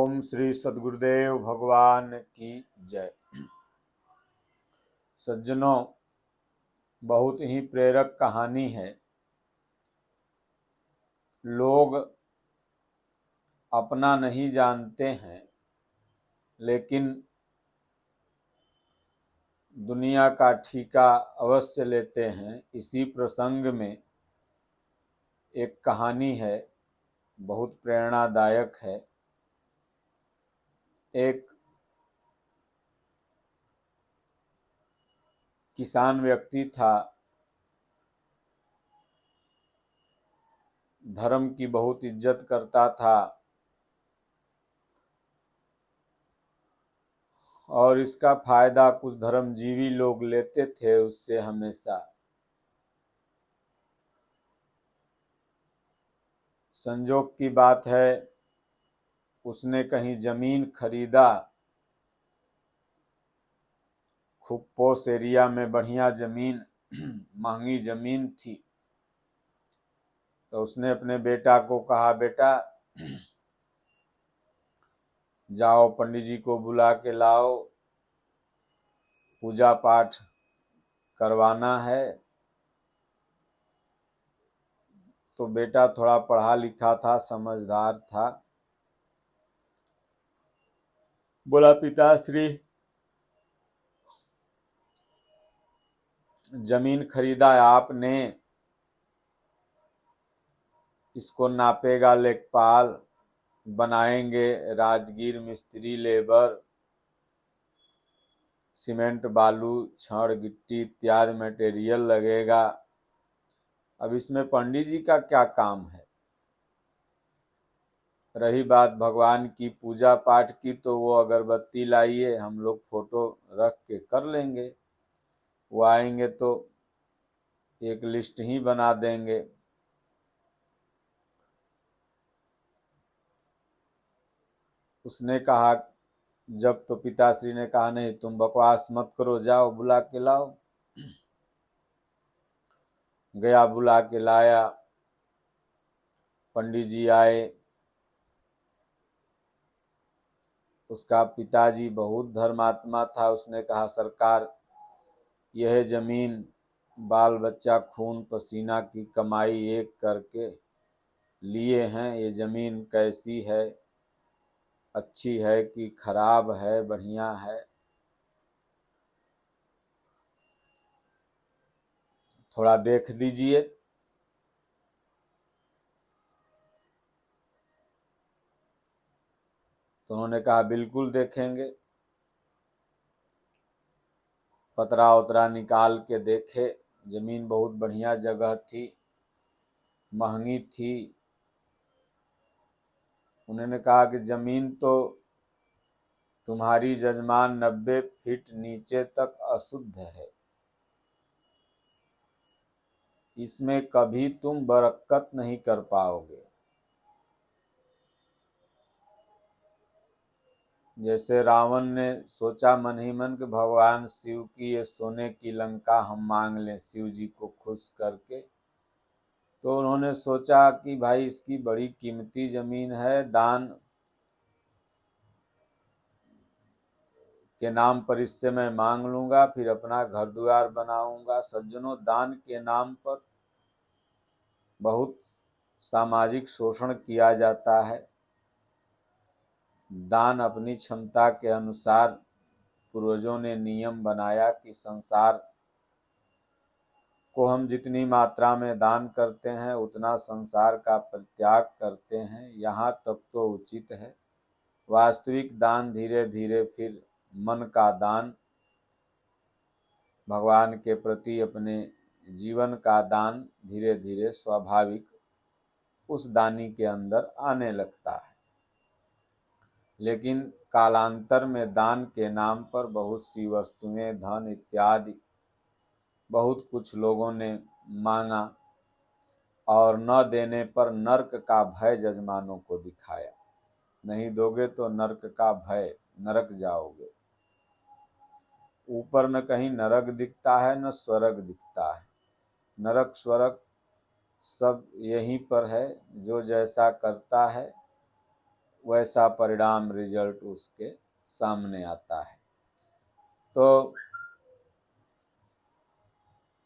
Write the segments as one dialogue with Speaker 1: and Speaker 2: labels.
Speaker 1: ओम श्री सद्गुरुदेव भगवान की जय। सज्जनों, बहुत ही प्रेरक कहानी है। लोग अपना नहीं जानते हैं, लेकिन दुनिया का ठिका अवश्य लेते हैं। इसी प्रसंग में एक कहानी है, बहुत प्रेरणादायक है। एक किसान व्यक्ति था, धर्म की बहुत इज्जत करता था और इसका फायदा कुछ धर्मजीवी लोग लेते थे उससे हमेशा। संजोग की बात है, उसने कहीं जमीन खरीदा, खूब पोश एरिया में बढ़िया जमीन, महंगी जमीन थी। तो उसने अपने बेटा को कहा, बेटा जाओ पंडित जी को बुला के लाओ, पूजा पाठ करवाना है। तो बेटा थोड़ा पढ़ा लिखा था, समझदार था। बोला, पिताश्री जमीन खरीदा आपने, इसको नापेगा लेखपाल, बनाएंगे राजगीर मिस्त्री लेबर, सीमेंट बालू छड़ गिट्टी इत्यादि मटेरियल लगेगा। अब इसमें पंडित जी का क्या काम है। रही बात भगवान की पूजा पाठ की, तो वो अगरबत्ती लाइए, हम लोग फोटो रख के कर लेंगे। वो आएंगे तो एक लिस्ट ही बना देंगे। उसने कहा, जब तो पिताश्री ने कहा, नहीं तुम बकवास मत करो, जाओ बुला के लाओ। गया, बुला के लाया। पंडित जी आए। उसका पिताजी बहुत धर्मात्मा था। उसने कहा, सरकार यह जमीन बाल बच्चा खून पसीना की कमाई एक करके लिए हैं। ये जमीन कैसी है, अच्छी है कि खराब है, बढ़िया है, थोड़ा देख लीजिए। तो उन्होंने कहा, बिल्कुल देखेंगे। पतरा उतरा निकाल के देखे, जमीन बहुत बढ़िया जगह थी, महंगी थी। उन्होंने कहा कि जमीन तो तुम्हारी जजमान 90 फीट नीचे तक अशुद्ध है, इसमें कभी तुम बरकत नहीं कर पाओगे। जैसे रावण ने सोचा मन ही मन कि भगवान शिव की ये सोने की लंका हम मांग लें शिव जी को खुश करके। तो उन्होंने सोचा कि भाई इसकी बड़ी कीमती जमीन है, दान के नाम पर इससे मैं मांग लूंगा, फिर अपना घर द्वार बनाऊंगा। सज्जनों, दान के नाम पर बहुत सामाजिक शोषण किया जाता है। दान अपनी क्षमता के अनुसार पूर्वजों ने नियम बनाया कि संसार को हम जितनी मात्रा में दान करते हैं उतना संसार का परित्याग करते हैं। यहाँ तक तो उचित है। वास्तविक दान धीरे धीरे फिर मन का दान, भगवान के प्रति अपने जीवन का दान धीरे धीरे स्वाभाविक उस दानी के अंदर आने लगता है। लेकिन कालांतर में दान के नाम पर बहुत सी वस्तुएं, धन इत्यादि बहुत कुछ लोगों ने मांगा और न देने पर नरक का भय जजमानों को दिखाया। नहीं दोगे तो नरक का भय, नरक जाओगे। ऊपर न कहीं नरक दिखता है न स्वर्ग दिखता है। नरक स्वर्ग सब यहीं पर है। जो जैसा करता है वैसा परिणाम रिजल्ट उसके सामने आता है। तो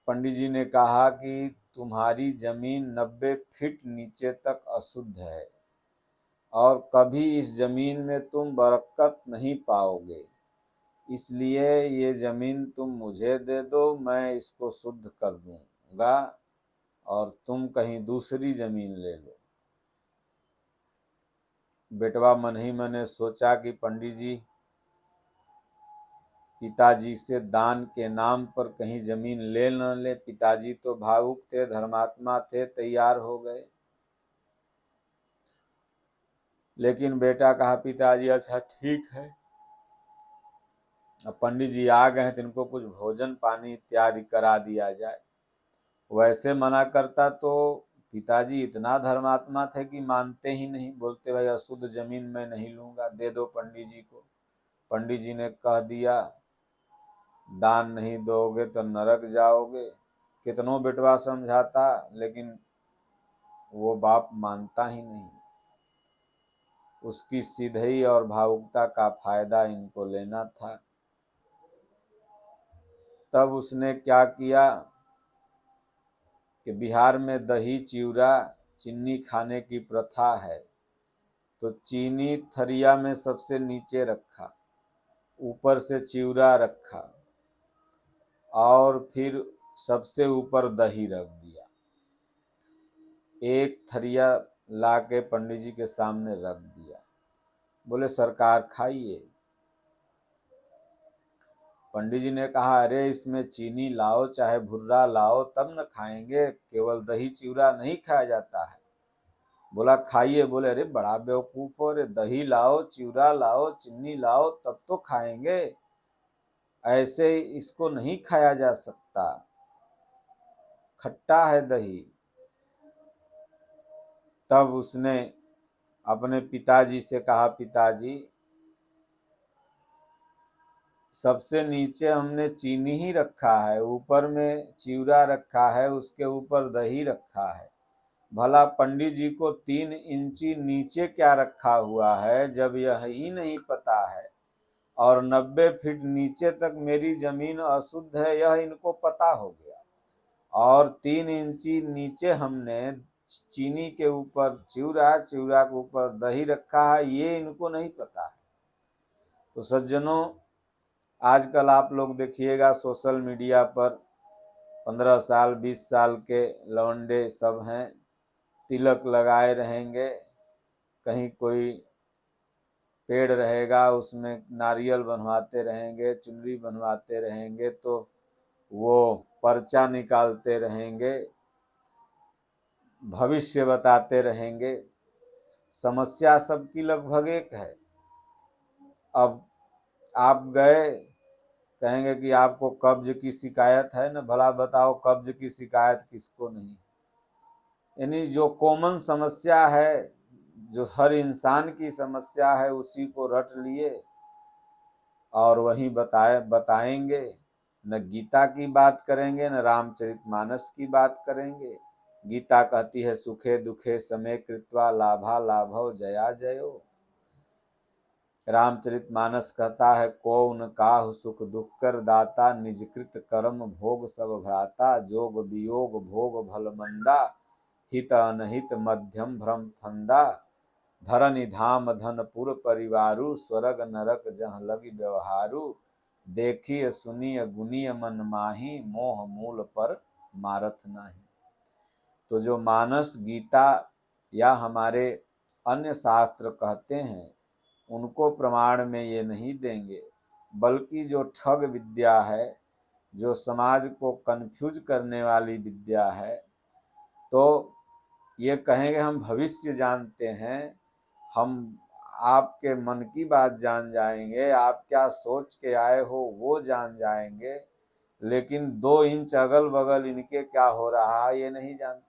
Speaker 1: पंडित जी ने कहा कि तुम्हारी जमीन 90 फीट नीचे तक अशुद्ध है और कभी इस जमीन में तुम बरकत नहीं पाओगे, इसलिए ये जमीन तुम मुझे दे दो, मैं इसको शुद्ध कर दूंगा और तुम कहीं दूसरी जमीन ले लो। बेटवा मन ही मन सोचा कि पंडित जी पिताजी से दान के नाम पर कहीं जमीन ले न ले। पिताजी तो भावुक थे, धर्मात्मा थे, तैयार हो गए। लेकिन बेटा कहा पिताजी अच्छा ठीक है, अब पंडित जी आ गए हैं तो इनको कुछ भोजन पानी इत्यादि करा दिया जाए। वैसे मना करता तो पिताजी इतना धर्मात्मा थे कि मानते ही नहीं, बोलते भाई अशुद्ध जमीन मैं नहीं लूंगा, दे दो पंडित जी को। पंडित जी ने कह दिया दान नहीं दोगे तो नरक जाओगे। कितनों बेटवा समझाता लेकिन वो बाप मानता ही नहीं। उसकी सीधई और भावुकता का फायदा इनको लेना था। तब उसने क्या किया कि बिहार में दही चिवड़ा चीनी खाने की प्रथा है, तो चीनी थरिया में सबसे नीचे रखा, ऊपर से चिवड़ा रखा और फिर सबसे ऊपर दही रख दिया। एक थरिया लाके पंडित जी के सामने रख दिया, बोले सरकार खाइए। पंडित जी ने कहा अरे इसमें चीनी लाओ चाहे भुर्रा लाओ तब न खाएंगे, केवल दही चिवड़ा नहीं खाया जाता है। बोला खाइए। बोले अरे बड़ा बेवकूफ हो, अरे दही लाओ चिवड़ा लाओ चीनी लाओ तब तो खाएंगे, ऐसे इसको नहीं खाया जा सकता, खट्टा है दही। तब उसने अपने पिताजी से कहा पिताजी सबसे नीचे हमने चीनी ही रखा है, ऊपर में चिवड़ा रखा है, उसके ऊपर दही रखा है, भला पंडित जी को 3 इंची नीचे क्या रखा हुआ है जब यह ही नहीं पता है, और 90 फीट नीचे तक मेरी जमीन अशुद्ध है यह इनको पता हो गया, और 3 इंची नीचे हमने चीनी के ऊपर चिवड़ा, चिवड़ा के ऊपर दही रखा है, ये इनको नहीं पता है। तो सज्जनों आजकल आप लोग देखिएगा सोशल मीडिया पर 15 साल 20 साल के लौंडे सब हैं, तिलक लगाए रहेंगे, कहीं कोई पेड़ रहेगा उसमें नारियल बनवाते रहेंगे, चुनरी बनवाते रहेंगे, तो वो पर्चा निकालते रहेंगे, भविष्य बताते रहेंगे। समस्या सबकी लगभग एक है। अब आप गए, कहेंगे कि आपको कब्ज की शिकायत है ना, भला बताओ कब्ज की शिकायत किसको नहीं। यानी जो कॉमन समस्या है, जो हर इंसान की समस्या है, उसी को रट लिए और वही बताएंगे। न गीता की बात करेंगे न रामचरितमानस की बात करेंगे। गीता कहती है सुखे दुखे समे कृत्वा लाभा लाभव जया जयो। रामचरितमानस कहता है कौन काहु सुख दुख कर दाता, निजकृत कर्म भोग सब भ्राता, जोग वियोग भोग भल मंदा, हित अनहित मध्यम भ्रम फंदा, धरनि धाम धन पुर परिवारु, स्वर्ग नरक जह लगी व्यवहारु, देखिए सुनिय गुनिय मन माही, मोह मूल पर मारत नाही। तो जो मानस गीता या हमारे अन्य शास्त्र कहते हैं उनको प्रमाण में ये नहीं देंगे, बल्कि जो ठग विद्या है, जो समाज को कंफ्यूज करने वाली विद्या है, तो ये कहेंगे हम भविष्य जानते हैं, हम आपके मन की बात जान जाएंगे, आप क्या सोच के आए हो वो जान जाएंगे, लेकिन 2 इंच अगल बगल इनके क्या हो रहा है ये नहीं जानते।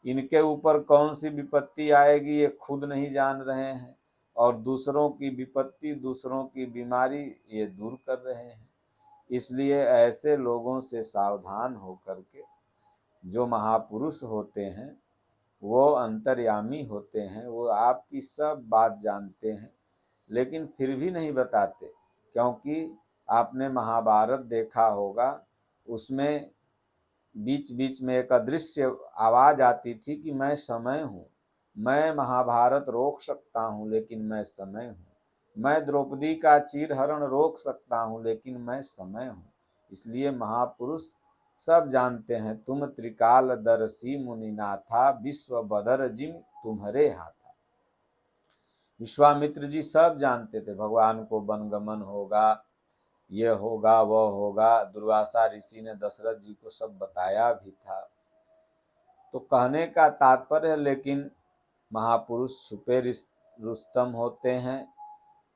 Speaker 1: इनके ऊपर कौन सी विपत्ति आएगी ये खुद नहीं जान रहे हैं, और दूसरों की विपत्ति दूसरों की बीमारी ये दूर कर रहे हैं। इसलिए ऐसे लोगों से सावधान होकर के जो महापुरुष होते हैं वो अंतर्यामी होते हैं, वो आपकी सब बात जानते हैं, लेकिन फिर भी नहीं बताते, क्योंकि आपने महाभारत देखा होगा, उसमें बीच बीच में एक अदृश्य आवाज आती थी कि मैं समय हूँ, मैं महाभारत रोक सकता हूँ लेकिन मैं समय हूँ, मैं द्रौपदी का चीरहरण रोक सकता हूँ लेकिन मैं समय हूँ। इसलिए महापुरुष सब जानते हैं, तुम त्रिकालदर्शी मुनिनाथा, विश्व बदर जिम तुम्हारे हाथा। विश्वामित्र जी सब जानते थे भगवान को वनगमन होगा, ये होगा, वह होगा। दुर्वासा ऋषि ने दशरथ जी को सब बताया भी था। तो कहने का तात्पर्य, लेकिन महापुरुष छुपे रुस्तम होते हैं।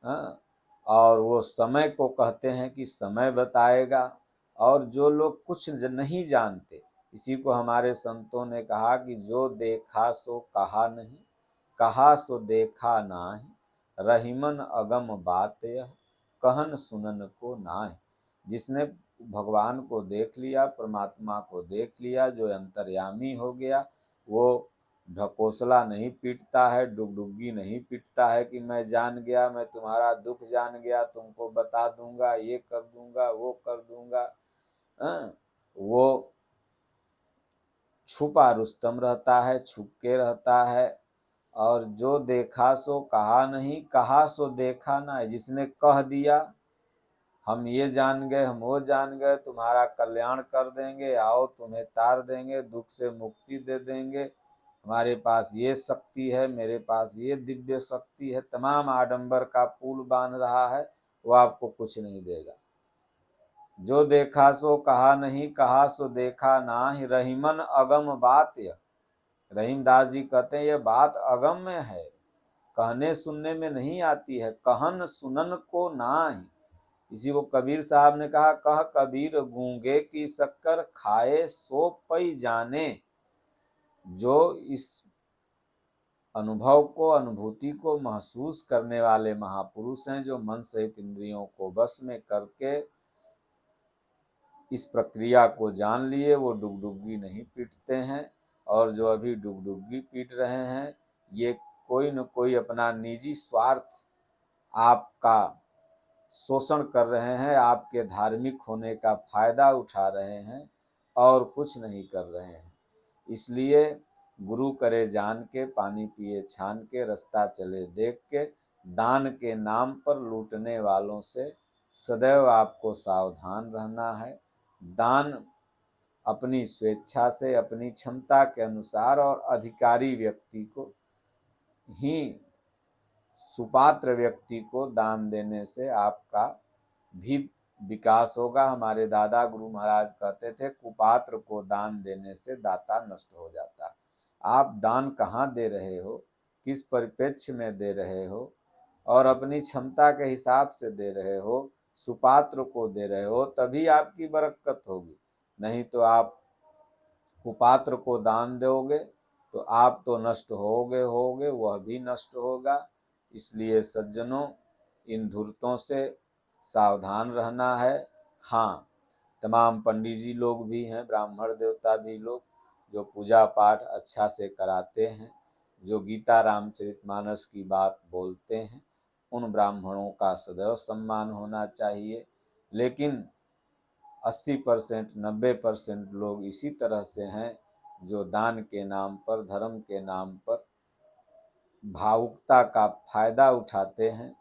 Speaker 1: हाँ? और वो समय को कहते हैं कि समय बताएगा। और जो लोग कुछ नहीं जानते, इसी को हमारे संतों ने कहा कि जो देखा सो कहा नहीं, कहा सो देखा नाही, रहीमन अगम बात यह, कहन सुनन को नाहि। जिसने भगवान को देख लिया, परमात्मा को देख लिया, जो अंतर्यामी हो गया, वो ढकोसला नहीं पीटता है, डुगडुगी नहीं पीटता है कि मैं जान गया, मैं तुम्हारा दुख जान गया, तुमको बता दूंगा, ये कर दूंगा, वो कर दूंगा। वो छुपा रुस्तम रहता है, छुप के रहता है। और जो देखा सो कहा नहीं, कहा सो देखा ना है। जिसने कह दिया हम ये जान गए, हम वो जान गए, तुम्हारा कल्याण कर देंगे, आओ तुम्हें तार देंगे, दुख से मुक्ति दे देंगे, हमारे पास ये शक्ति है, मेरे पास ये दिव्य शक्ति है, तमाम आडंबर का पुल बांध रहा है, वो आपको कुछ नहीं देगा। जो देखा सो कहा नहीं, कहा सो देखा नाही, रहीमन अगम बात यह। रहीमदास जी कहते हैं ये बात अगम में है, कहने सुनने में नहीं आती है, कहन सुनन को नाही। इसी को कबीर साहब ने कहा, कह कबीर गूंगे की शक्कर, खाए सो पई जाने। जो इस अनुभव को, अनुभूति को महसूस करने वाले महापुरुष हैं, जो मन सहित इंद्रियों को बस में करके इस प्रक्रिया को जान लिए, वो डुगडुगी नहीं पीटते हैं। और जो अभी डुगडुगी पीट रहे हैं, ये कोई न कोई अपना निजी स्वार्थ आपका शोषण कर रहे हैं, आपके धार्मिक होने का फायदा उठा रहे हैं, और कुछ नहीं कर रहे हैं। इसलिए गुरु करे जान के, पानी पिए छान के, रास्ता चले देख के, दान के नाम पर लूटने वालों से सदैव आपको सावधान रहना है। दान अपनी स्वेच्छा से, अपनी क्षमता के अनुसार और अधिकारी व्यक्ति को ही, सुपात्र व्यक्ति को दान देने से आपका भी विकास होगा। हमारे दादा गुरु महाराज कहते थे, कुपात्र को दान देने से दाता नष्ट हो जाता है। आप दान कहाँ दे रहे हो, किस परिप्रेक्ष्य में दे रहे हो, और अपनी क्षमता के हिसाब से दे रहे हो, सुपात्र को दे रहे हो, तभी आपकी बरकत होगी। नहीं तो आप कुपात्र को दान दोगे तो आप तो नष्ट होगे, वह भी नष्ट होगा। इसलिए सज्जनों, इन धूर्तों से सावधान रहना है। हाँ, तमाम पंडित जी लोग भी हैं, ब्राह्मण देवता भी लोग, जो पूजा पाठ अच्छा से कराते हैं, जो गीता रामचरितमानस की बात बोलते हैं, उन ब्राह्मणों का सदैव सम्मान होना चाहिए। लेकिन 80%, 90% लोग इसी तरह से हैं, जो दान के नाम पर, धर्म के नाम पर भावुकता का फायदा उठाते हैं।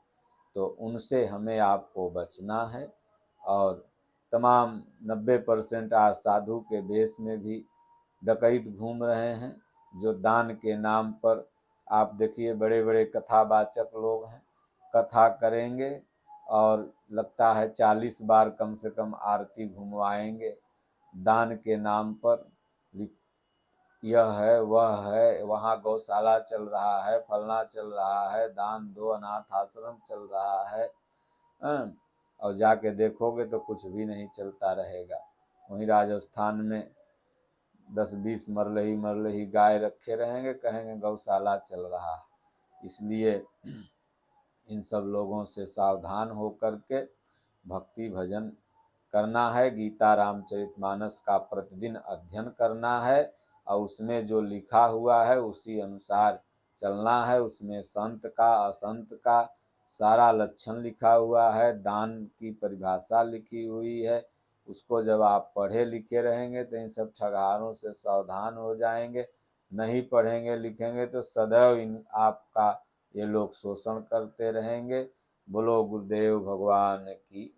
Speaker 1: तो उनसे हमें आपको बचना है। और तमाम 90% आज साधु के वेश में भी डकैत घूम रहे हैं, जो दान के नाम पर, आप देखिए बड़े बड़े कथावाचक लोग हैं, कथा करेंगे और लगता है 40 बार कम से कम आरती घुमवाएंगे दान के नाम पर। यह है, वह है, वहाँ गौशाला चल रहा है, फलना चल रहा है, दान दो, अनाथ आश्रम चल रहा है। और जाके देखोगे तो कुछ भी नहीं चलता रहेगा। वहीं राजस्थान में 10-20 मरलही गाय रखे रहेंगे, कहेंगे गौशाला चल रहा है। इसलिए इन सब लोगों से सावधान हो करके भक्ति भजन करना है, गीता रामचरितमानस का प्रतिदिन अध्ययन करना है, और उसमें जो लिखा हुआ है उसी अनुसार चलना है। उसमें संत का असंत का सारा लक्षण लिखा हुआ है, दान की परिभाषा लिखी हुई है। उसको जब आप पढ़े लिखे रहेंगे तो इन सब ठगहारों से सावधान हो जाएंगे। नहीं पढ़ेंगे लिखेंगे तो सदैव इन आपका ये लोग शोषण करते रहेंगे। बोलो गुरुदेव भगवान की